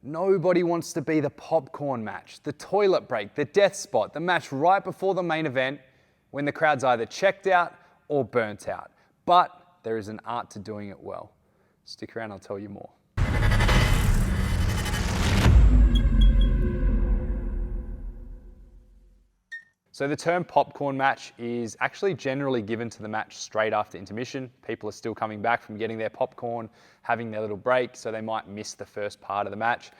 Nobody wants to be the popcorn match, the toilet break, the death spot, the match right before the main event when the crowd's either checked out or burnt out. But there is an art to doing it well. Stick around, I'll tell you more. So the term popcorn match is actually generally given to the match straight after intermission. People are still coming back from getting their popcorn, having their little break, so they might miss the first part of the match.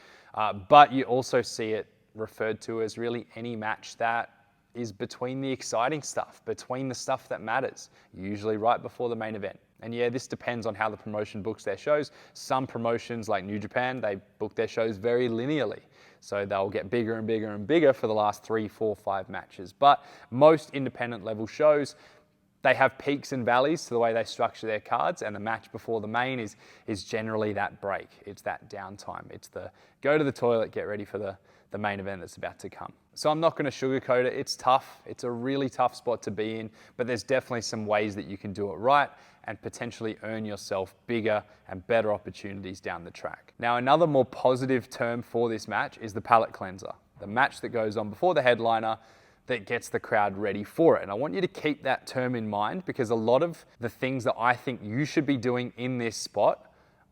But you also see it referred to as really any match that is between the exciting stuff, between the stuff that matters, usually right before the main event. And yeah, this depends on how the promotion books their shows. Some promotions like New Japan, they book their shows very linearly. So they'll get bigger and bigger and bigger for the last 3, 4, 5 matches. But most independent level shows, they have peaks and valleys to the way they structure their cards, and the match before the main is generally that break. It's that downtime. It's the go to the toilet, get ready for the main event that's about to come. So I'm not going to sugarcoat it. It's tough. It's a really tough spot to be in, but there's definitely some ways that you can do it right and potentially earn yourself bigger and better opportunities down the track. Now, another more positive term for this match is the palate cleanser, the match that goes on before the headliner that gets the crowd ready for it. And I want you to keep that term in mind because a lot of the things that I think you should be doing in this spot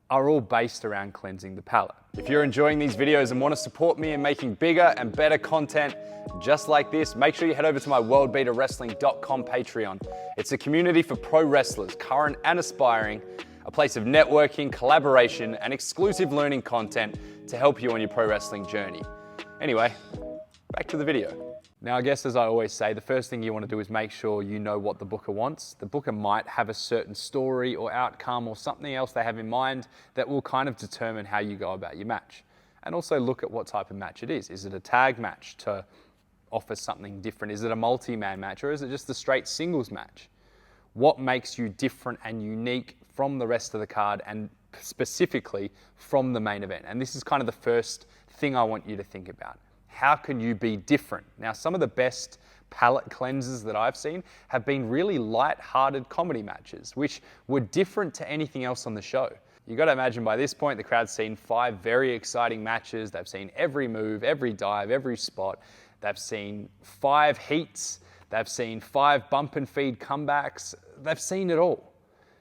are all based around cleansing the palate. If you're enjoying these videos and want to support me in making bigger and better content just like this, make sure you head over to my worldbeaterwrestling.com Patreon. It's a community for pro wrestlers, current and aspiring, a place of networking, collaboration, and exclusive learning content to help you on your pro wrestling journey. Anyway, back to the video. Now, I guess as I always say, the first thing you want to do is make sure you know what the booker wants. The booker might have a certain story or outcome or something else they have in mind that will kind of determine how you go about your match. And also look at what type of match it is. Is it a tag match to offer something different? Is it a multi-man match or is it just a straight singles match? What makes you different and unique from the rest of the card and specifically from the main event? And this is kind of the first thing I want you to think about. How can you be different? Now, some of the best palate cleansers that I've seen have been really light-hearted comedy matches, which were different to anything else on the show. You've got to imagine by this point, the crowd's seen 5 very exciting matches. They've seen every move, every dive, every spot. They've seen 5 heats. They've seen 5 bump and feed comebacks. They've seen it all.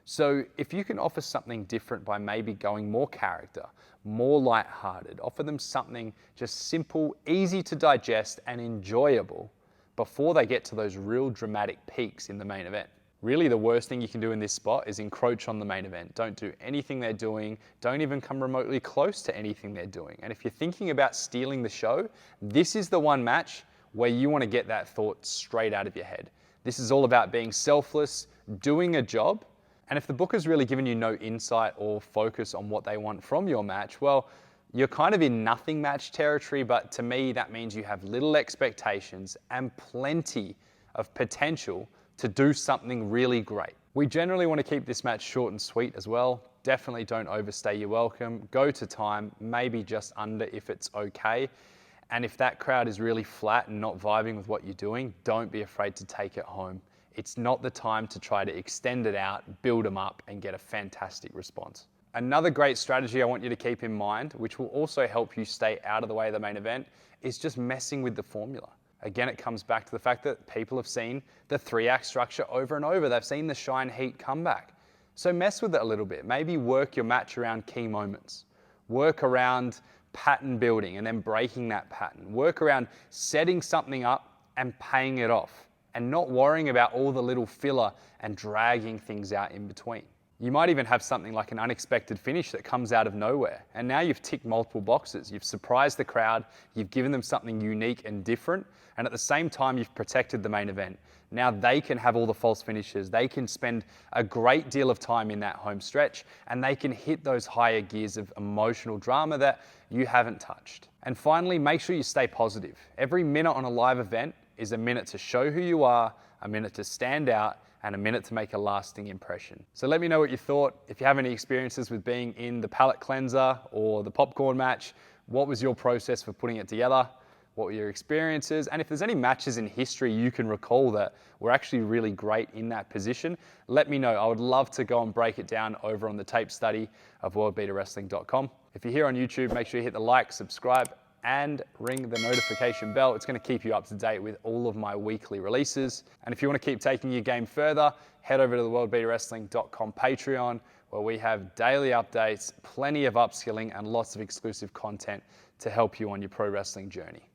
So if you can offer something different by maybe going more character, more light-hearted, offer them something just simple, easy to digest, and enjoyable before they get to those real dramatic peaks in the main event. Really, the worst thing you can do in this spot is encroach on the main event. Don't do anything they're doing. Don't even come remotely close to anything they're doing. And if you're thinking about stealing the show, this is the one match where you want to get that thought straight out of your head. This is all about being selfless, doing a job. And if the booker's really given you no insight or focus on what they want from your match, well, you're kind of in nothing match territory, but to me, that means you have little expectations and plenty of potential to do something really great. We generally want to keep this match short and sweet as well. Definitely don't overstay your welcome. Go to time, maybe just under if it's okay. And if that crowd is really flat and not vibing with what you're doing, don't be afraid to take it home. It's not the time to try to extend it out, build them up, and get a fantastic response. Another great strategy I want you to keep in mind, which will also help you stay out of the way of the main event, is just messing with the formula. Again, it comes back to the fact that people have seen the 3-act structure over and over. They've seen the shine heat comeback. So mess with it a little bit. Maybe work your match around key moments. Work around pattern building and then breaking that pattern. Work around setting something up and paying it off, and not worrying about all the little filler and dragging things out in between. You might even have something like an unexpected finish that comes out of nowhere, and now you've ticked multiple boxes. You've surprised the crowd, you've given them something unique and different, and at the same time you've protected the main event. Now they can have all the false finishes, they can spend a great deal of time in that home stretch, and they can hit those higher gears of emotional drama that you haven't touched. And finally, make sure you stay positive. Every minute on a live event is a minute to show who you are, a minute to stand out, and a minute to make a lasting impression. So let me know what you thought. If you have any experiences with being in the palate cleanser or the popcorn match, what was your process for putting it together? what were your experiences, and if there's any matches in history you can recall that were actually really great in that position, let me know. I would love to go and break it down over on the tape study of worldbeaterwrestling.com. If you're here on YouTube, make sure you hit the like, subscribe, and ring the notification bell. It's going to keep you up to date with all of my weekly releases. And if you want to keep taking your game further, head over to the worldbeaterwrestling.com Patreon, where we have daily updates, plenty of upskilling, and lots of exclusive content to help you on your pro wrestling journey.